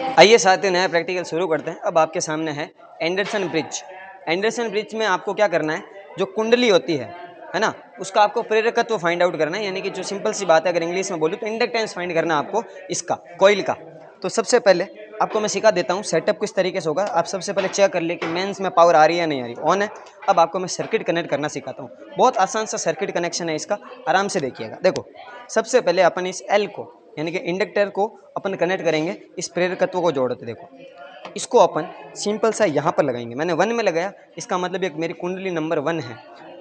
आइए साथियों, नया प्रैक्टिकल शुरू करते हैं। अब आपके सामने है एंडरसन ब्रिज। एंडरसन ब्रिज में आपको क्या करना है, जो कुंडली होती है ना, उसका आपको प्रेरकत्व फाइंड आउट करना है। यानी कि जो सिंपल सी बात है, अगर इंग्लिश में बोलूँ तो इंडक्टेंस फाइंड करना है आपको इसका, कॉइल का। तो सबसे पहले आपको मैं सिखा देता हूँ सेटअप किस तरीके से होगा। आप सबसे पहले चेक कर ले कि मेंस में पावर आ रही है या नहीं आ रही। ऑन है। अब आपको मैं सर्किट कनेक्ट करना सिखाता हूँ। बहुत आसान सा सर्किट कनेक्शन है इसका, आराम से देखिएगा। देखो, सबसे पहले अपन इस एल को यानी कि इंडक्टर को अपन कनेक्ट करेंगे इस प्रेरकत्व को जोड़ते। देखो, इसको अपन सिंपल सा यहाँ पर लगाएंगे। मैंने 1 में लगाया, इसका मतलब एक मेरी कुंडली नंबर 1 है।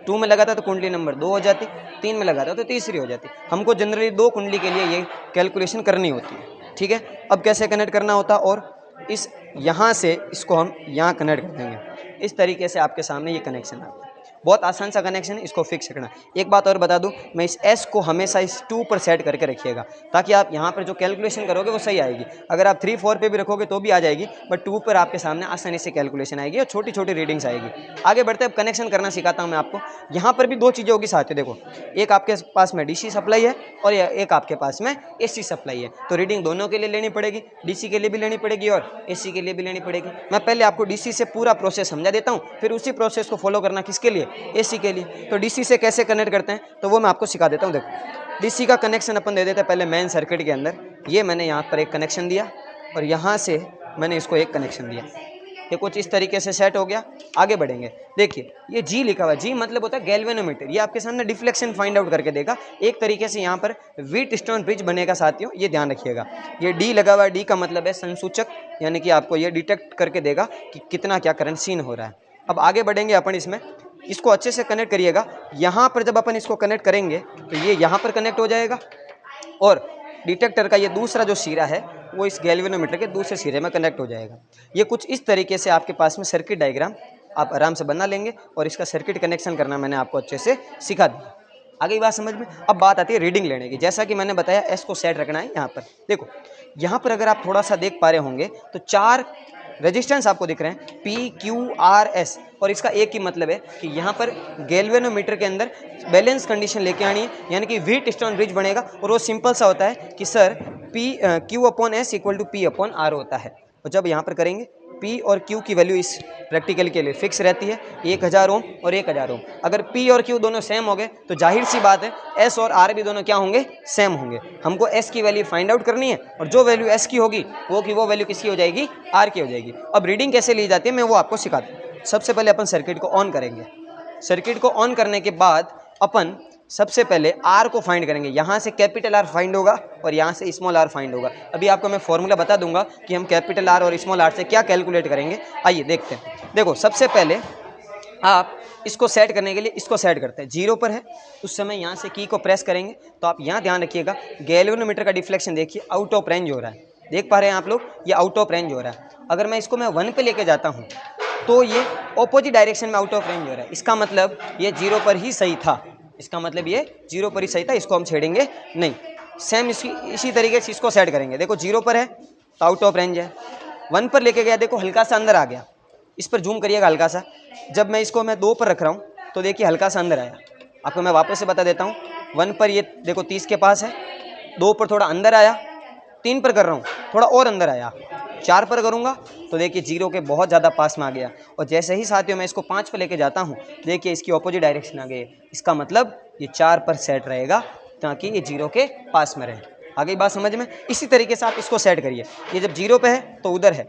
2 में लगाता तो कुंडली नंबर 2 हो जाती, 3 में लगाता तो तीसरी हो जाती। हमको जनरली 2 कुंडली के लिए ये कैलकुलेशन करनी होती है, ठीक है। अब कैसे कनेक्ट करना होता, और इस यहाँ से इसको हम यहाँ कनेक्ट कर देंगे। इस तरीके से आपके सामने ये कनेक्शन आता है। बहुत आसान सा कनेक्शन है, इसको फिक्स करना। एक बात और बता दूं, मैं इस एस को हमेशा इस 2 पर सेट करके रखिएगा, ताकि आप यहाँ पर जो कैलकुलेशन करोगे वो सही आएगी। अगर आप 3, 4 पे भी रखोगे तो भी आ जाएगी, बट 2 पर आपके सामने आसानी से कैलकुलेशन आएगी और छोटी छोटी रीडिंग्स आएगी। आगे बढ़ते अब कनेक्शन करना सिखाता हूँ मैं आपको। यहाँ पर भी 2 चीज़ें होगी साथियों। देखो, एक आपके पास में डीसी सप्लाई है और एक आपके पास में एसी सप्लाई है। तो रीडिंग दोनों के लिए लेनी पड़ेगी, डीसी के लिए भी लेनी पड़ेगी और एसी के लिए भी लेनी पड़ेगी। मैं पहले आपको डीसी से पूरा प्रोसेस समझा देता हूँ, फिर उसी प्रोसेस को फॉलो करना किसके लिए, एसी के लिए। तो डीसी से कैसे कनेक्ट करते हैं तो वो मैं आपको सिखा देता हूँ। देखो, डीसी का कनेक्शन अपन दे देते हैं पहले मेन सर्किट के अंदर। ये मैंने यहाँ पर एक कनेक्शन दिया और यहाँ से मैंने इसको एक कनेक्शन दिया। ये कुछ इस तरीके से सेट हो गया। आगे बढ़ेंगे। देखिए, ये जी लिखा हुआ, जी मतलब होता है गैल्वेनोमीटर। ये आपके सामने डिफ्लेक्शन फाइंड आउट करके देगा। एक तरीके से यहाँ पर व्हीटस्टोन ब्रिज बनेगा साथियों, ये ध्यान रखिएगा। ये डी लगा हुआ है, डी का मतलब है संसूचक, यानी कि आपको ये डिटेक्ट करके देगा कि कितना क्या करंट सीन हो रहा है। अब आगे बढ़ेंगे अपन इसमें, इसको अच्छे से कनेक्ट करिएगा। यहाँ पर जब अपन इसको कनेक्ट करेंगे तो ये यहाँ पर कनेक्ट हो जाएगा और डिटेक्टर का ये दूसरा जो सिरा है वो इस गैल्वेनोमीटर के दूसरे सिरे में कनेक्ट हो जाएगा। ये कुछ इस तरीके से आपके पास में सर्किट डायग्राम आप आराम से बना लेंगे और इसका सर्किट कनेक्शन करना मैंने आपको अच्छे से सिखा दिया। आगे बात समझ में। अब बात आती है रीडिंग लेने की। जैसा कि मैंने बताया, एस को सेट रखना है यहाँ पर। देखो, यहाँ पर अगर आप थोड़ा सा देख पा रहे होंगे तो 4 रेजिस्टेंस आपको दिख रहे हैं, पी क्यू आर एस। और इसका एक ही मतलब है कि यहाँ पर गैल्वेनोमीटर के अंदर बैलेंस कंडीशन लेके आनी है, यानी कि व्हीटस्टोन ब्रिज बनेगा। और वो सिंपल सा होता है कि sir P Q upon S equal to P upon R होता है। और जब यहाँ पर करेंगे, पी और क्यू की वैल्यू इस प्रैक्टिकल के लिए फिक्स रहती है, 1000 ओम और 1000 ओम। अगर पी और क्यू दोनों सेम हो गए तो जाहिर सी बात है एस और आर भी दोनों क्या होंगे, सेम होंगे। हमको एस की वैल्यू फाइंड आउट करनी है और जो वैल्यू एस की होगी वो वैल्यू किसकी हो जाएगी, आर की हो जाएगी। अब रीडिंग कैसे ली जाती है मैं वो आपको सिखा दूँ। सबसे पहले अपन सर्किट को ऑन करेंगे। सर्किट को ऑन करने के बाद अपन सबसे पहले आर को फाइंड करेंगे। यहाँ से कैपिटल आर फाइंड होगा और यहाँ से स्मॉल आर फाइंड होगा। अभी आपको मैं फॉर्मूला बता दूंगा कि हम कैपिटल आर और स्मॉल आर से क्या कैलकुलेट करेंगे। आइए देखते हैं। देखो, सबसे पहले आप इसको सेट करने के लिए इसको सेट करते हैं। 0 पर है उस समय यहाँ से की को प्रेस करेंगे तो आप यहाँ ध्यान रखिएगा, गैल्वेनोमीटर का डिफ्लेक्शन देखिए आउट ऑफ रेंज हो रहा है। देख पा रहे हैं आप लोग, ये आउट ऑफ रेंज हो रहा है। अगर मैं इसको मैं 1 पे लेके जाता हूँ तो ये ऑपोजिट डायरेक्शन में आउट ऑफ रेंज हो रहा है। इसका मतलब ये 0 पर ही सही था। इसका मतलब ये 0 पर ही सही था, इसको हम छेड़ेंगे नहीं। सेम इसी तरीके से इसको सेट करेंगे। देखो, 0 पर है तो आउट ऑफ रेंज है। 1 पर लेके गया, देखो हल्का सा अंदर आ गया। इस पर जूम करिएगा हल्का सा। जब मैं इसको मैं 2 पर रख रहा हूँ तो देखिए हल्का सा अंदर आया। आपको मैं वापस से बता देता हूँ। 1 पर ये देखो 30 के पास है, 2 पर थोड़ा अंदर आया, 3 पर कर रहा हूँ थोड़ा और अंदर आया, 4 पर करूँगा तो देखिए 0 के बहुत ज़्यादा पास में आ गया। और जैसे ही साथियों मैं इसको 5 पर लेके जाता हूँ, देखिए इसकी ऑपोजिट डायरेक्शन आ गई। इसका मतलब ये 4 पर सेट रहेगा ताकि ये 0 के पास में रहे। आगे बात समझ में। इसी तरीके से आप इसको सेट करिए। ये जब 0 पे है तो उधर है,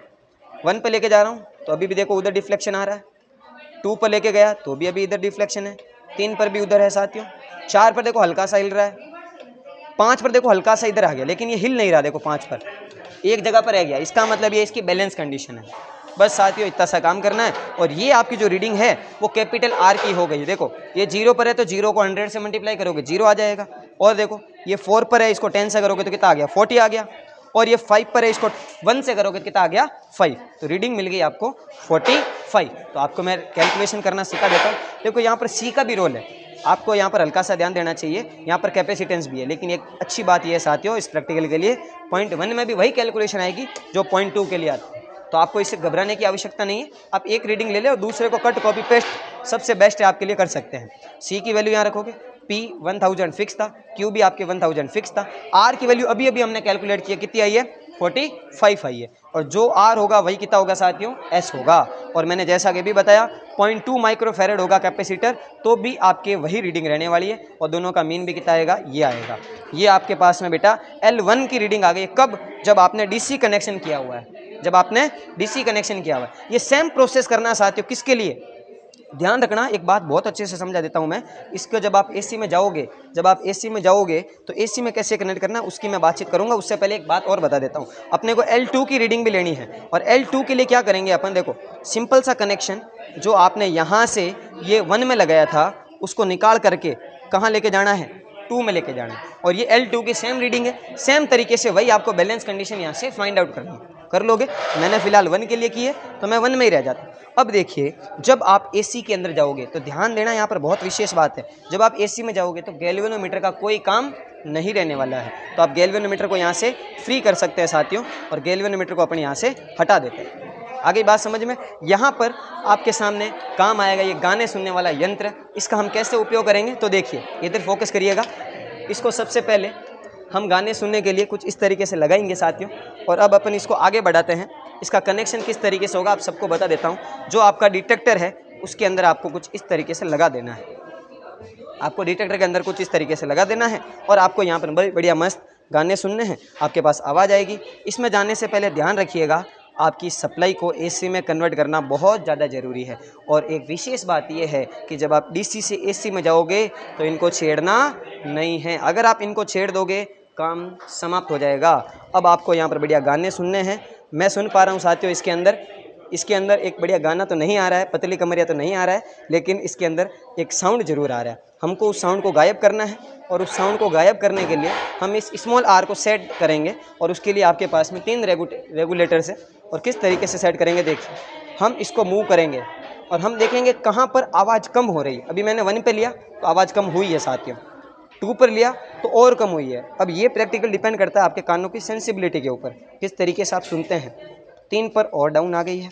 1 पे लेके जा रहा हूँ तो अभी भी देखो उधर डिफ्लेक्शन आ रहा है, 2 पर लेके गया तो भी अभी इधर डिफ्लेक्शन है, 3 पर भी उधर है साथियों, 4 पर देखो हल्का सा हिल रहा है, 5 पर देखो हल्का सा इधर आ गया, लेकिन ये हिल नहीं रहा। देखो 5 पर एक जगह पर रह गया। इसका मतलब ये इसकी बैलेंस कंडीशन है। बस साथियों इतना सा काम करना है और ये आपकी जो रीडिंग है वो कैपिटल आर की हो गई। देखो, ये 0 पर है तो 0 को 100 से मल्टीप्लाई करोगे 0 आ जाएगा। और देखो ये 4 पर है, इसको 10 से करोगे तो कितना आ गया, 40 आ गया। और ये 5 पर है, इसको 1 से करोगे तो कितना आ गया, 5। तो रीडिंग मिल गई आपको 45। तो आपको मैं कैलकुलेशन करना सिखा देता हूँ। देखो यहाँ पर सी का भी रोल है, आपको यहाँ पर हल्का सा ध्यान देना चाहिए। यहाँ पर कैपेसिटेंस भी है, लेकिन एक अच्छी बात यह है साथियों इस प्रैक्टिकल के लिए, पॉइंट 1 में भी वही कैलकुलेशन आएगी जो पॉइंट 2 के लिए आती है। तो आपको इससे घबराने की आवश्यकता नहीं है। आप एक रीडिंग ले ले और दूसरे को कट कॉपी पेस्ट सबसे बेस्ट है आपके लिए, कर सकते हैं। सी की वैल्यू यहाँ रखोगे, पी 1000 फिक्स था, क्यू भी आपके 1000 फिक्स था, आर की वैल्यू अभी अभी हमने कैलकुलेट किया कितनी आई है 45 आई है, और जो R होगा वही कितना होगा साथियों, S होगा। और मैंने जैसा कि भी बताया 0.2 माइक्रोफेरेड होगा कैपेसिटर, तो भी आपके वही रीडिंग रहने वाली है, और दोनों का मीन भी कितना आएगा, ये आएगा। ये आपके पास में बेटा L1 की रीडिंग आ गई। कब? जब आपने DC कनेक्शन किया हुआ है, जब आपने DC कनेक्शन किया हुआ है। ये सेम प्रोसेस करना साथियों किसके लिए, ध्यान रखना, एक बात बहुत अच्छे से समझा देता हूं मैं इसको। जब आप AC में जाओगे, तो AC में कैसे कनेक्ट करना उसकी मैं बातचीत करूंगा। उससे पहले एक बात और बता देता हूं, अपने को L2 की रीडिंग भी लेनी है, और L2 के लिए क्या करेंगे अपन, देखो सिंपल सा कनेक्शन, जो आपने यहाँ से ये 1 में लगाया था उसको निकाल करके कहाँ लेके जाना है, 2 में लेके जाना है, और ये L2 की सेम रीडिंग है। सेम तरीके से वही आपको बैलेंस कंडीशन यहाँ से फाइंड आउट करनी है, कर लोगे। मैंने फिलहाल 1 के लिए की है तो मैं 1 में ही रह जाता हूँ। अब देखिए, जब आप AC के अंदर जाओगे तो ध्यान देना, यहाँ पर बहुत विशेष बात है, जब आप AC में जाओगे तो गैल्वेनोमीटर का कोई काम नहीं रहने वाला है। तो आप गैल्वेनोमीटर को यहाँ से फ्री कर सकते हैं साथियों, और गैल्वेनोमीटर को अपन यहाँ से हटा देते हैं। आगे बात समझ में, यहाँ पर आपके सामने काम आएगा ये गाने सुनने वाला यंत्र। इसका हम कैसे उपयोग करेंगे, तो देखिए इधर फोकस करिएगा। इसको सबसे पहले हम गाने सुनने के लिए कुछ इस तरीके से लगाएंगे साथियों, और अब अपन इसको आगे बढ़ाते हैं। इसका कनेक्शन किस तरीके से होगा आप सबको बता देता हूँ। जो आपका डिटेक्टर है उसके अंदर आपको कुछ इस तरीके से लगा देना है, आपको डिटेक्टर के अंदर कुछ इस तरीके से लगा देना है, और आपको यहाँ पर बढ़िया मस्त गाने सुनने हैं। आपके पास आवाज़ आएगी। इसमें जाने से पहले ध्यान रखिएगा, आपकी सप्लाई को AC में कन्वर्ट करना बहुत ज़्यादा ज़रूरी है। और एक विशेष बात यह है कि जब आप DC से AC में जाओगे तो इनको छेड़ना नहीं है। अगर आप इनको छेड़ दोगे काम समाप्त हो जाएगा। अब आपको यहाँ पर बढ़िया गाने सुनने हैं। मैं सुन पा रहा हूँ साथियों, इसके अंदर एक बढ़िया गाना तो नहीं आ रहा है, पतली कमरिया तो नहीं आ रहा है, लेकिन इसके अंदर एक साउंड जरूर आ रहा है। हमको उस साउंड को गायब करना है, और उस साउंड को गायब करने के लिए हम इस स्मॉल R को सेट करेंगे, और उसके लिए आपके पास में 3 रेगुलेटर्स है। और किस तरीके से सेट करेंगे, देखिए हम इसको मूव करेंगे और हम देखेंगे कहाँ पर आवाज़ कम हो रही है। अभी मैंने 1 पे लिया तो आवाज़ कम हुई है साथियों, 2 पर लिया तो और कम हुई है। अब ये प्रैक्टिकल डिपेंड करता है आपके कानों की सेंसिबिलिटी के ऊपर, किस तरीके से आप सुनते हैं। 3 पर और डाउन आ गई है,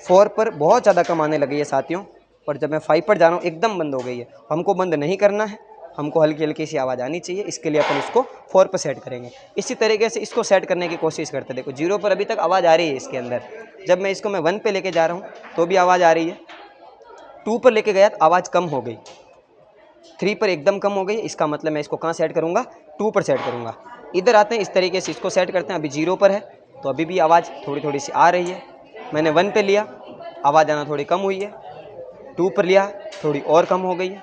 4 पर बहुत ज़्यादा कम आने लगी है साथियों, और जब मैं 5 पर जा रहा हूँ एकदम बंद हो गई है। हमको बंद नहीं करना है, हमको हल्की हल्की सी आवाज़ आनी चाहिए। इसके लिए अपन इसको 4 पर सेट करेंगे। इसी तरीके से इसको सेट करने की कोशिश करते। देखो 0 पर अभी तक आवाज़ आ रही है इसके अंदर। जब मैं इसको मैं 1 पे लेके जा रहा हूँ तो भी आवाज़ आ रही है। 2 पर लेके गया तो आवाज़ कम हो गई, 3 पर एकदम कम हो गई। इसका मतलब मैं इसको कहाँ सेट करूँगा, 2 पर सेट करूँगा। इधर आते हैं, इस तरीके से इसको सेट करते हैं। अभी 0 पर है तो अभी भी आवाज़ थोड़ी थोड़ी सी आ रही है। मैंने 1 पे लिया, आवाज़ आना थोड़ी कम हुई है। 2 पर लिया, थोड़ी और कम हो गई है।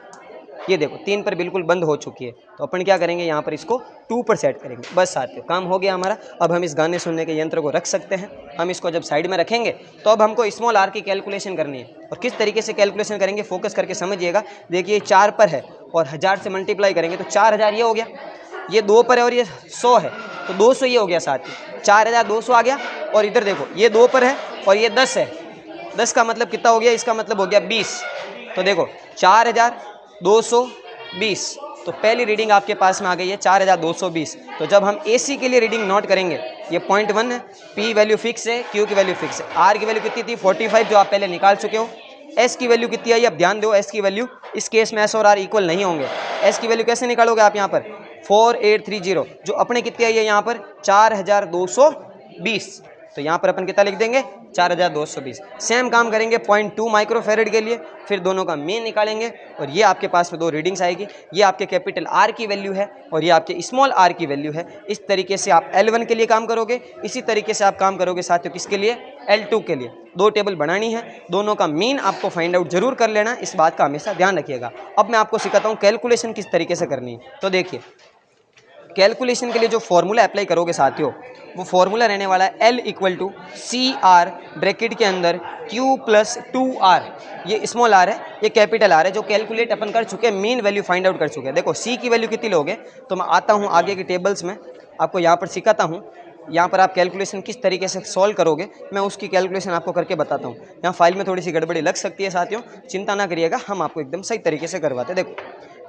ये देखो 3 पर बिल्कुल बंद हो चुकी है। तो अपन क्या करेंगे, यहाँ पर इसको 2 पर सेट करेंगे। बस साथियों काम हो गया हमारा। अब हम इस गाने सुनने के यंत्र को रख सकते हैं। हम इसको जब साइड में रखेंगे तो अब हमको स्मॉल R की कैलकुलेशन करनी है। और किस तरीके से कैलकुलेशन करेंगे, फोकस करके समझिएगा। देखिए 4 पर है और 1000 से मल्टीप्लाई करेंगे तो 4000 ये हो गया। ये 2 पर है और ये 100 है तो 200 ये हो गया साथियों, 4200 आ गया। और इधर देखो ये 2 पर है और ये 10 है, 10 का मतलब कितना हो गया, इसका मतलब हो गया 20। तो देखो 4220, तो पहली रीडिंग आपके पास में आ गई है 4220। तो जब हम AC के लिए रीडिंग नोट करेंगे, ये 0.1 है, P वैल्यू फिक्स है, Q की वैल्यू फिक्स है, R की वैल्यू कितनी थी 45 जो आप पहले निकाल चुके हो। S की वैल्यू कितनी आई, अब ध्यान दो, S की वैल्यू इस केस में S और R इक्वल नहीं होंगे। S की वैल्यू कैसे निकालोगे आप, यहाँ पर 4830, जो अपने कितनी आई है यहाँ पर 4220। तो यहाँ पर अपन कितना लिख देंगे 4220। सेम काम करेंगे 0.2 माइक्रोफेरेड के लिए, फिर दोनों का मीन निकालेंगे और ये आपके पास में 2 रीडिंग्स आएगी। ये आपके कैपिटल R की वैल्यू है और ये आपके स्मॉल r की वैल्यू है। इस तरीके से आप L1 के लिए काम करोगे, इसी तरीके से आप काम करोगे साथियों किसके लिए, L2 के लिए। 2 टेबल बनानी है, दोनों का मीन आपको फाइंड आउट जरूर कर लेना, इस बात का हमेशा ध्यान रखिएगा। अब मैं आपको सिखाता हूँ कैलकुलेशन किस तरीके से करनी है। तो देखिए कैलकुलेशन के लिए जो फॉर्मूला अप्लाई करोगे साथियों, वो फॉर्मूला रहने वाला है L = CR ब्रैकेट के अंदर Q + 2R। ये स्मॉल r है, ये कैपिटल R है, जो कैलकुलेट अपन कर चुके हैं, मीन वैल्यू फाइंड आउट कर चुके हैं। देखो C की वैल्यू कितनी लोगे, तो मैं आता हूँ आगे की टेबल्स में, आपको यहाँ पर सिखाता हूँ। यहाँ पर आप कैलकुलेशन किस तरीके से सॉल्व करोगे, मैं उसकी कैलकुलेशन आपको करके बताता हूँ। यहाँ फाइल में थोड़ी सी गड़बड़ी लग सकती है साथियों, चिंता ना करिएगा, हम आपको एकदम सही तरीके से करवाते हैं। देखो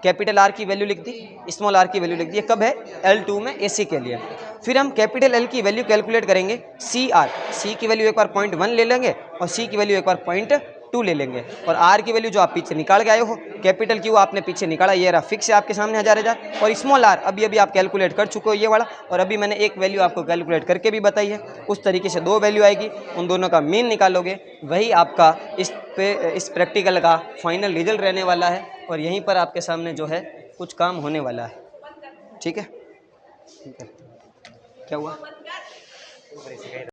कैपिटल R की वैल्यू लिख दी, स्मॉल r की वैल्यू लिख दी, कब है L2 में AC के लिए। फिर हम कैपिटल L की वैल्यू कैलकुलेट करेंगे CR, C की वैल्यू एक बार 0.1 ले लेंगे और C की वैल्यू एक बार 2 ले लेंगे और आर की वैल्यू जो आप पीछे निकाल के आए हो, कैपिटल क्यू आपने पीछे निकाला, ये रहा फिक्स है आपके सामने 1000 और स्मॉल आर अभी अभी आप कैलकुलेट कर चुके हो ये वाला, और अभी मैंने एक वैल्यू आपको कैलकुलेट करके भी बताई है। उस तरीके से 2 वैल्यू आएगी, उन दोनों का मीन निकालोगे, वही आपका इस प्रैक्टिकल का फाइनल रिजल्ट रहने वाला है और यहीं पर आपके सामने जो है कुछ काम होने वाला है। ठीक है, क्या हुआ?